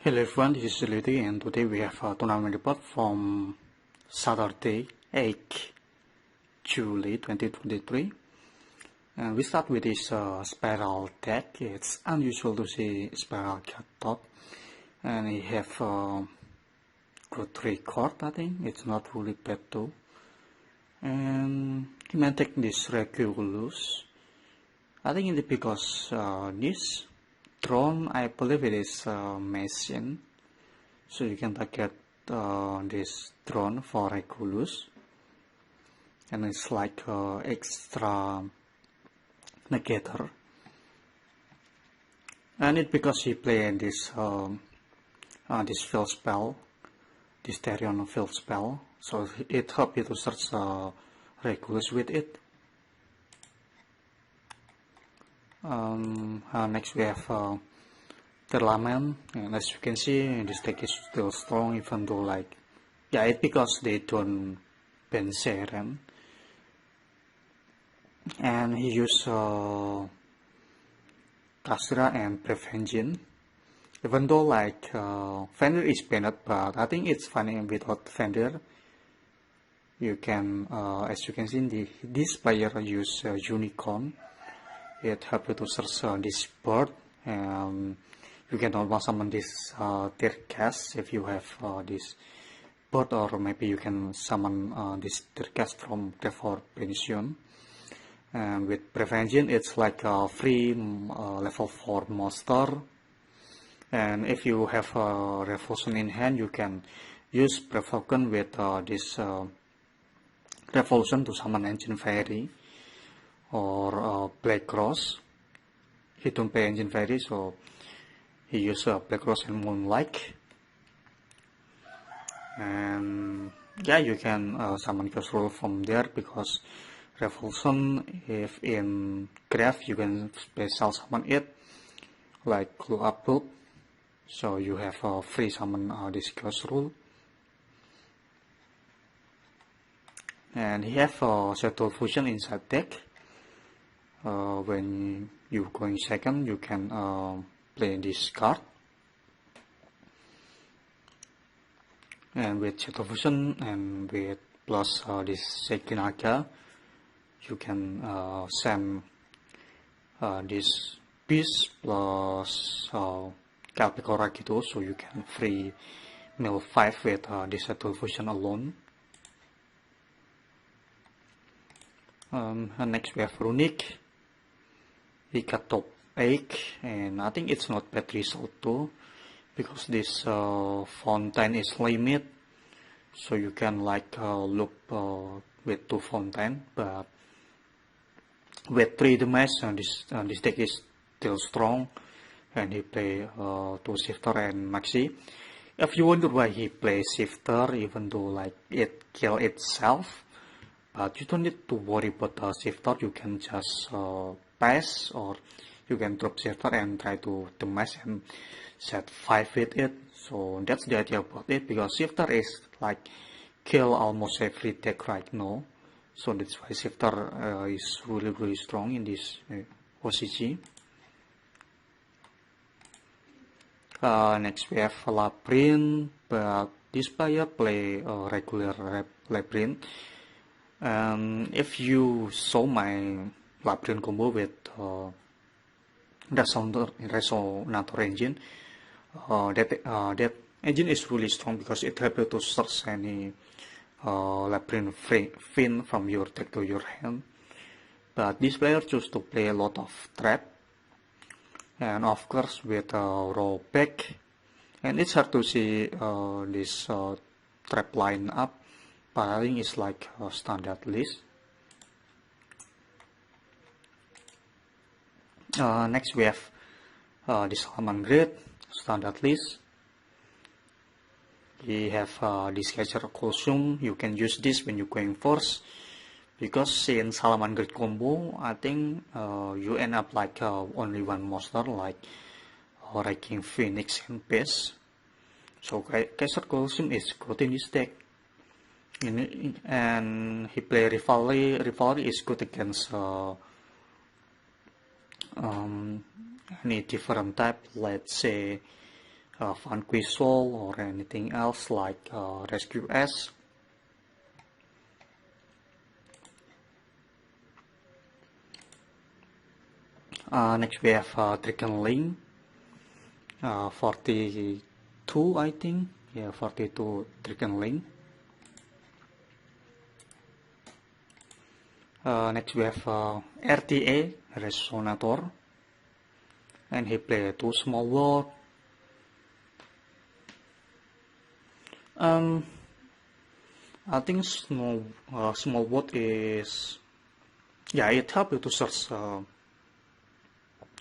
Hello everyone, this is Lady and today we have a tournament report from Saturday, 8 July 2023. And we start with this Spyral deck. It's unusual to see Spyral cut top. And he have good 3 card, I think. It's not really bad though. And he may take this Regulus. I think it's because this drone, I believe it is machine, so you can target this drone for Regulus, and it's like extra negator, and it because he played this this field spell, this Therion field spell, so it helps you to search Regulus with it. Next we have Tearlament, and as you can see this deck is still strong even though it's because they don't ban Seren, and he used Kastra and Prevention, even though Fender is banned, but I think it's fine without Fender. You can as you can see this player use Unicorn. It helps you to search this bird, and you can normal summon this Tearcast if you have this bird, or maybe you can summon this Tearcast from Devor Pension. And with Prevention, it's like a free level 4 monster. And if you have a Revolution in hand, you can use Prevoken with this Revolution to summon Engine Fairy or Black Rose. He don't play Engine Fairy, so he used Black Rose and Moonlight. And yeah, you can summon Curse Rule from there, because Revolution, if in grave, you can special summon it like Clue Up Bulb, so you have a free summon this Curse Rule. And he have Shuttle Fusion inside deck. When you going second, you can play this card, and with Shuttle Fusion and with plus this Sekinaga, you can send this Beast plus Calpicora gitu, so you can free mill 5 with this Shuttle Fusion alone. And next we have Runick. He got top 8, and I think it's not bad result too, because this fountain is limit, so you can loop with 2 fountain, but with 3 damage, this deck is still strong, and he play 2 Shifter and Maxi. If you wonder why he plays Shifter, even though it kill itself, but you don't need to worry about Shifter. You can just pass, or you can drop Shifter and try to damage and set 5 with it. So that's the idea about it, because Shifter is kill almost every deck right now, so that's why Shifter is really strong in this OCG. Next we have Labrynth, but this player play regular Labrynth. If you saw my Labrynth combo with Resonator engine, that engine is really strong, because it helps you to search any Labrynth fin from your deck to your hand. But this player choose to play a lot of trap, and of course with raw back, and it's hard to see this trap line up, but I think it's like a standard list. Next we have this Salamangreat standard list. We have this Catcher Costume. You can use this when you're going first, because in Salamangreat combo, I think you end up only one monster, Wrecking Phoenix and Beast. So Catcher Costume is good in this deck. And he play Rivalry. Rivalry is good against any different type, let's say Vanquish Soul or anything else like Rescue S. Next we have Tricken Link, 42 I think, yeah, 42 Tricken Link. Next we have RDA Resonator, and he play 2 small world. I think small world is, yeah, it helps you to search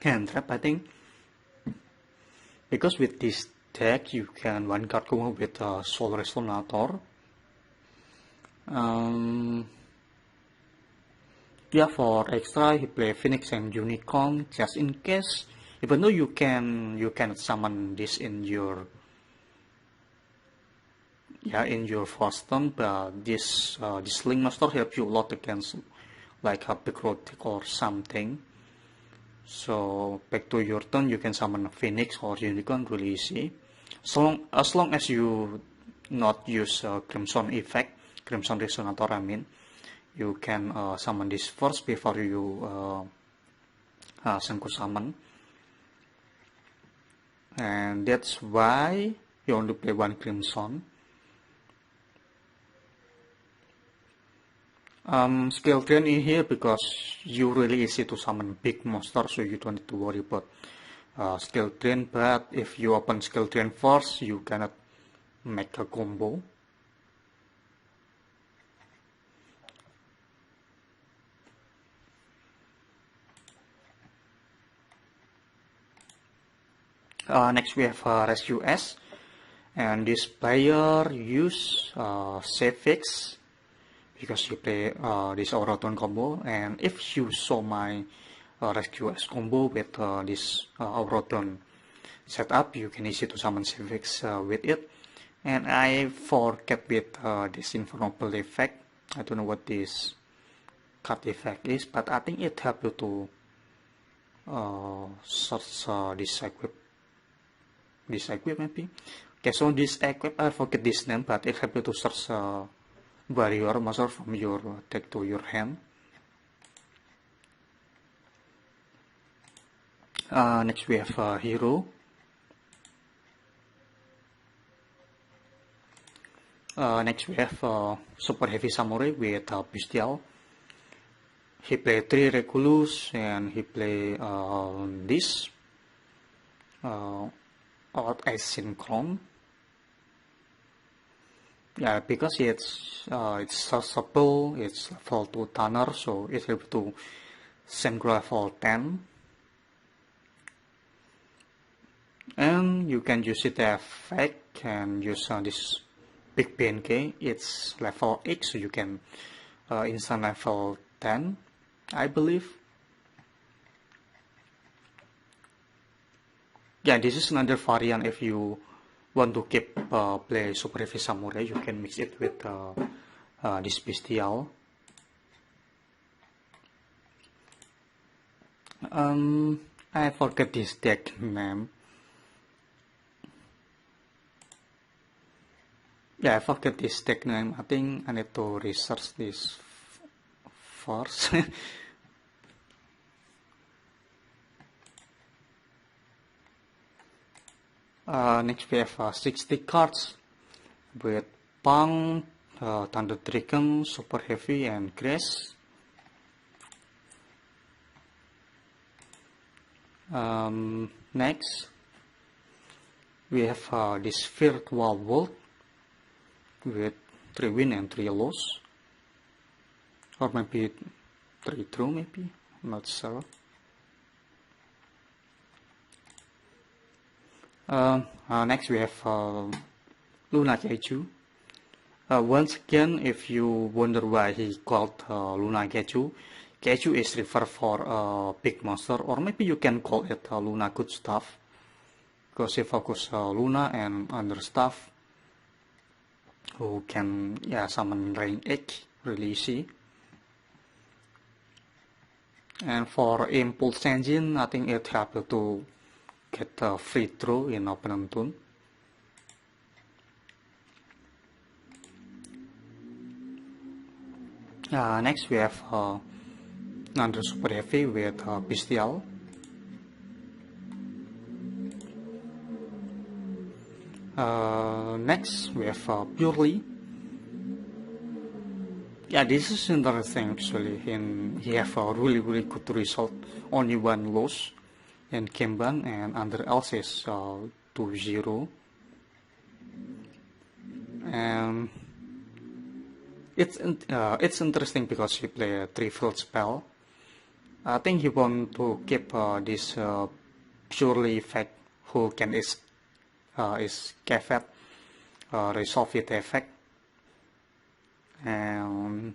hand trap, I think, because with this deck you can one card combo with Soul Resonator. Yeah, for extra he play Phoenix and Unicorn just in case, even though you can summon this in your first turn, but this Link Master helps you a lot against like a Necrotic or something. So back to your turn, you can summon a Phoenix or Unicorn really easy. As long as you not use Crimson effect, Crimson Resonator I mean, you can summon this first before you Senku summon. And that's why you only play 1 Crimson. Skill Drain in here because you really easy to summon big monster, so you don't need to worry about Skill Drain. But if you open Skill Drain first, you cannot make a combo. Next we have Rescue S, and this player use Savix because you play this Auroton combo, and if you saw my Rescue S combo with this Auroton setup, you can easy to summon Savix with it. And I forget with this Invulnerable effect. I don't know what this card effect is, but I think it helps you to search this equip maybe. Okay, so this equip, I forget this name, but it helps you to search barrier monster from your deck to your hand. Next we have Hero. Next we have Super Heavy Samurai with Bystial. He play 3 Regulus and he play this Out Asynchron. Yeah, because it's searchable, it's level 2 Tanner, so it's able to synchro level 10. And you can use it effect and use this Big BNK. It's level 8, so you can instant level 10, I believe. Yeah, this is another variant. If you want to keep play Super Heavy Samurai, you can mix it with this Bystial. I forget this deck name. Yeah, I forget this deck name. I think I need to research this first. Next we have 60 cards with Punk, Thunder Dragon, Super Heavy, and Grace. Next we have this Virtual World with 3 win and 3 loss, or maybe 3 draw, maybe, I'm not sure. Next we have Lunalight. Once again, if you wonder why he called Lunalight, Keiju is referred for big monster, or maybe you can call it Luna Good Stuff, because he focus Luna and other stuff who can summon rank 8 really easy. And for Impulse Engine, I think it helps you to get a free throw in opponent turn. Next we have another super heavy with Bystial. Next we have Purrely. Yeah, this is interesting actually. He have a really good result. Only one loss in Kanban, and under else is 2-0. And it's interesting because he play a 3-field spell. I think he want to keep this Purrely effect, who can escape it, resolve it effect. And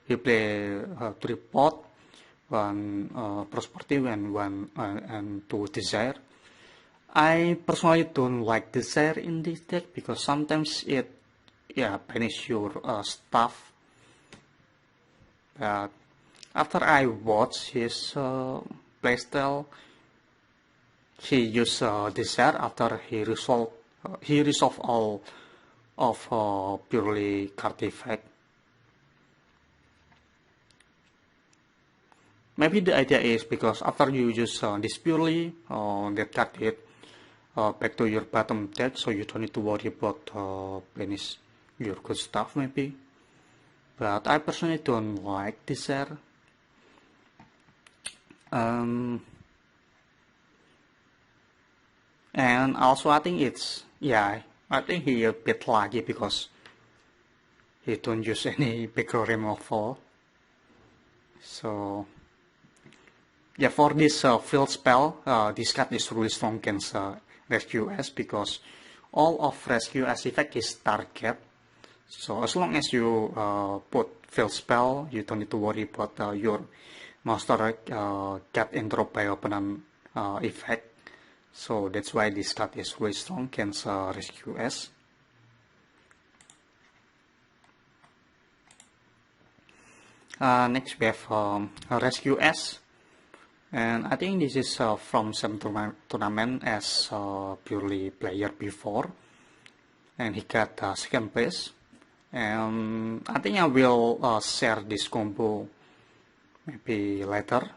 he play 3 pot, 1 prosperity, and 2 desire. I personally don't like desire in this deck because sometimes it banish your stuff. But after I watch his playstyle, he use desire after he resolve all of Purrely card effect. Maybe the idea is because after you use this Purrely, that card hit back to your bottom deck, so you don't need to worry about banish your good stuff maybe. But I personally don't like desire. And also I think I think he a bit lucky because he don't use any background removal. So yeah, for this field spell, this card is really strong against Rescue S because all of Rescue S effect is target. So as long as you put field spell, you don't need to worry about your monster get interrupted by opponent effect. So that's why this card is really strong against Rescue S. Next we have Rescue S. And I think this is from some tournament as Purrely player before, and he got second place. And I think I will share this combo maybe later,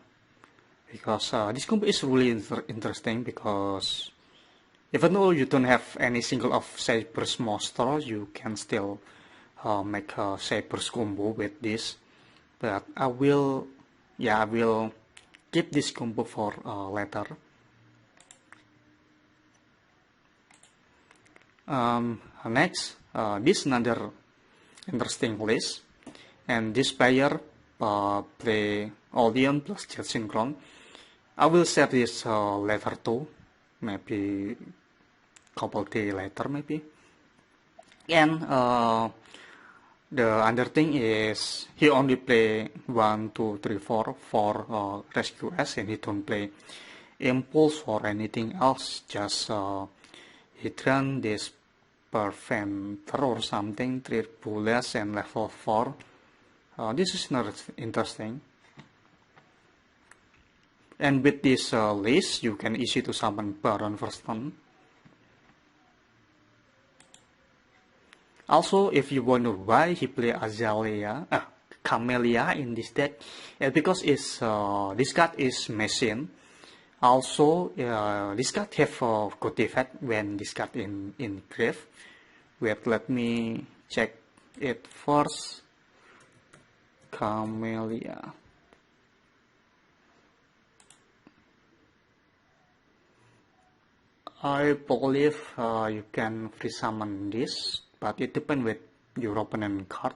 because this combo is really interesting, because even though you don't have any single of Cyber's monster, you can still make a Cyber's combo with this. But I will keep this combo for later. Next, this another interesting list, and this player play Odeon plus Jet Synchron. I will share this later too, maybe couple days later maybe. And the other thing is he only play 1, 2, 3, 4 for Rescue S, and he don't play Impulse or anything else. Just he run this Preventer or something, 3 bullets and level 4. This is not interesting. And with this list, you can easy to summon Baron first turn. Also, if you wonder why he play Camellia in this deck, because it's this card is machine. Also, this card have a good effect when this card in grave. Wait, let me check it first. Camellia. I believe you can free summon this, but it depends with your opponent card.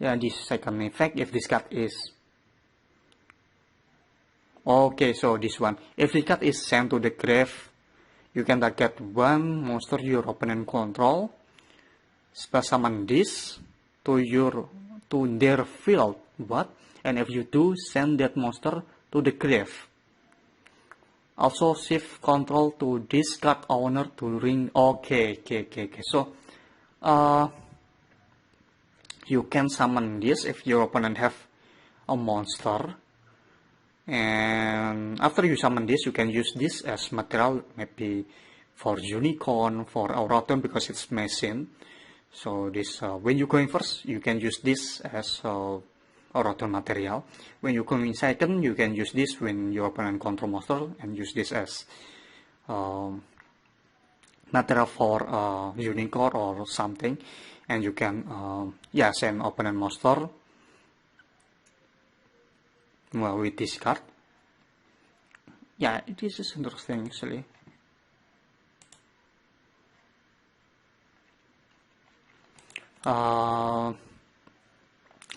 This second effect, if this card is okay, so this one, if this card is sent to the grave, you can target one monster your opponent control, spell summon this to their field. What? And if you do, send that monster to the grave. Also shift control to this card owner to ring. Okay. So you can summon this if your opponent have a monster, and after you summon this, you can use this as material maybe for unicorn, for Auraton, because it's machine. So this when you're going first, you can use this as a rotten material. When you're going second, you can use this when your opponent control monster and use this as material for unicorn or something, and you can yeah, send opponent monster well with this card. Yeah, this is interesting actually.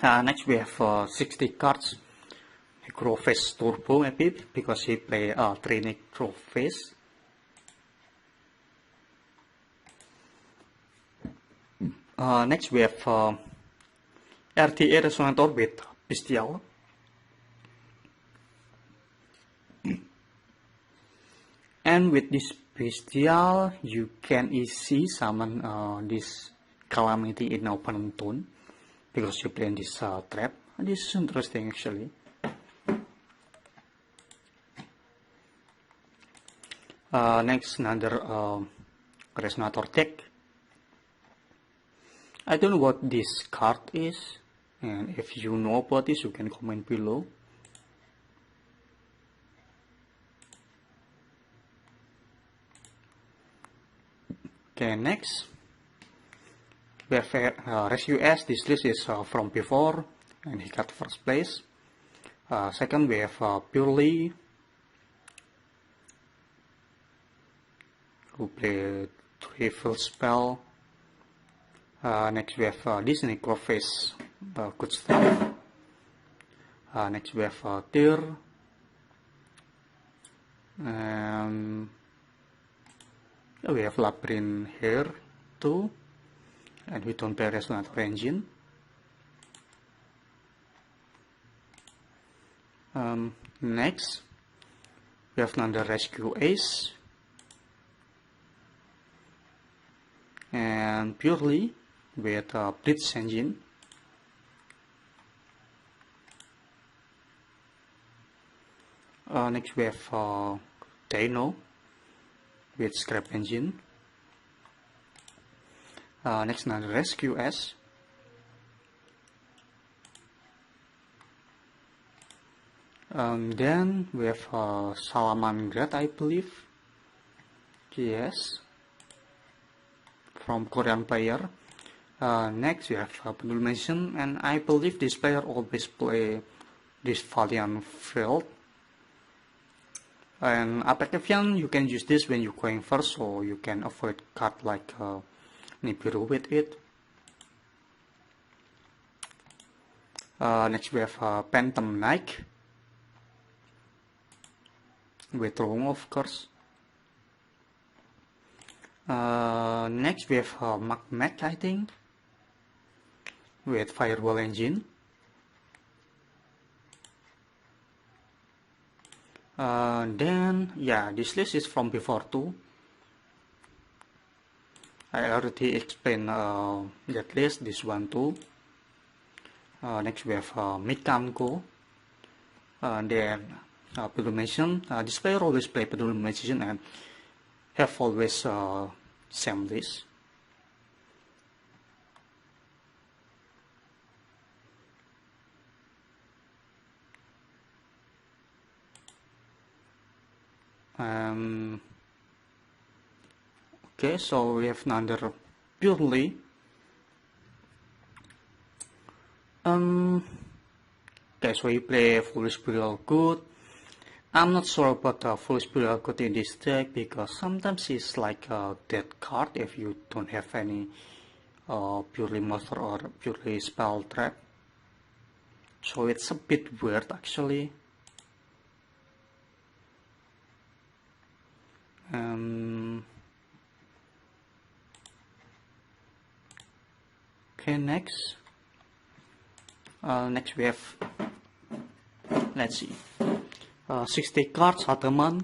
Next we have 60 cards. Necrophase Turbo epic because he play 3 Necrophase. Next we have RDA Resonator with Bystial. And with this Bystial, you can easily summon this Calamity in open tone because you play in this trap. This is interesting actually. Next, another Resonator deck. I don't know what this card is, and if you know about this, you can comment below. Okay, next we have SHS. This list is from before, and he got first place. Second, we have Purrely, who play 3 field spell. Next we have this Necrophase, good stuff. Next we have Tear, and we have Labrynth here too, and we don't play Resonator engine. Next we have another Rescue Ace and Purrely with Blitz engine. Next we have Dino with Scrap engine. Next another Rescue S. Then we have Salamangreat, I believe. Yes, from Korean player. Next we have Pedulmation, and I believe this player always play this Vayliant field. And Apecavian, you can use this when you're going first, so you can avoid card like Nibiru with it. Next we have Phantom Knight with Rung, of course. Next we have Mathmech, I think, with Firewall engine. Then yeah, this list is from before too. I already explained that list, this one too. Next we have Mikanko, then Pedulmation. This player always play Pedulmation and have always same list. Okay, so we have another Purrely. Okay, so we play full Spyral good. I'm not sure about full Spyral good in this deck because sometimes it's like a dead card if you don't have any Purrely monster or Purrely spell trap. So it's a bit weird actually. Okay, next we have, let's see, 60 cards Adaman.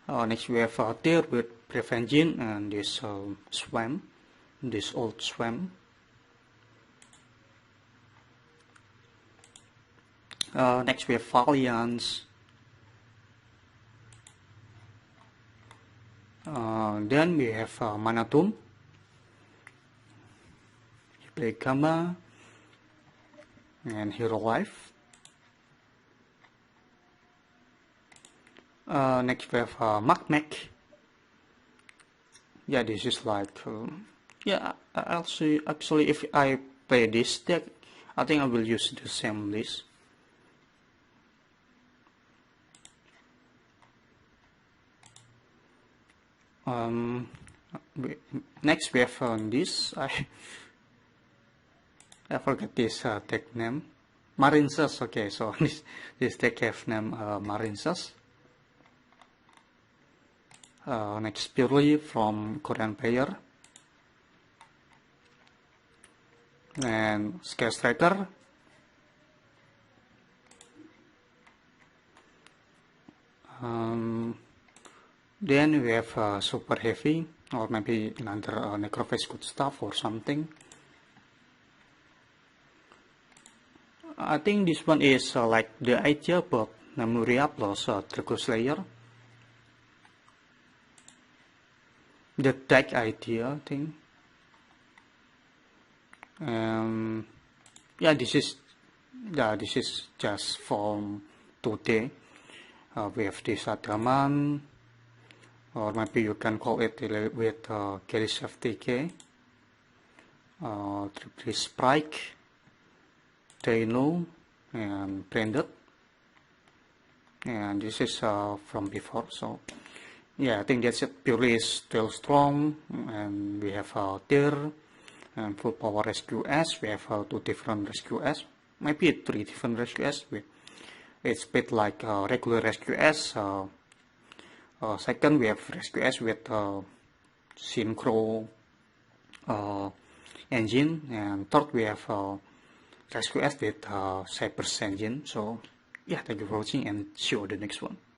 Next we have Tear with Brave Engine and this Swamp, this old Swamp. Next we have Vayliants. Then we have Manadome. You play Gamma and Hero Life. Next we have Mathmech. Yeah, this is like yeah. I'll see. Actually, if I play this deck, I think I will use the same list. Next we have this. I forget this deck name. Marincess. Okay, so this deck have name Marincess. Next Purrely from Korean player. And Scale Striker. Then we have Super Heavy, or maybe another Necrophage good stuff or something. I think this one is like the idea about Namuria plus Draco Slayer. The deck idea, I think. Yeah, this is just from today. We have this Adaman, or maybe you can call it with Gallis FTK, Tribri Spright, Dino, and Branded. And this is from before, so yeah, I think that's it. Purrely is still strong, and we have Tear and full power rescue S. We have 2 different rescue S, maybe 3 different rescue S. It's a bit like regular rescue S. Second, we have rescue S with synchro engine, and third, we have rescue S with Cyber's engine. So yeah, thank you for watching, and see you on the next one.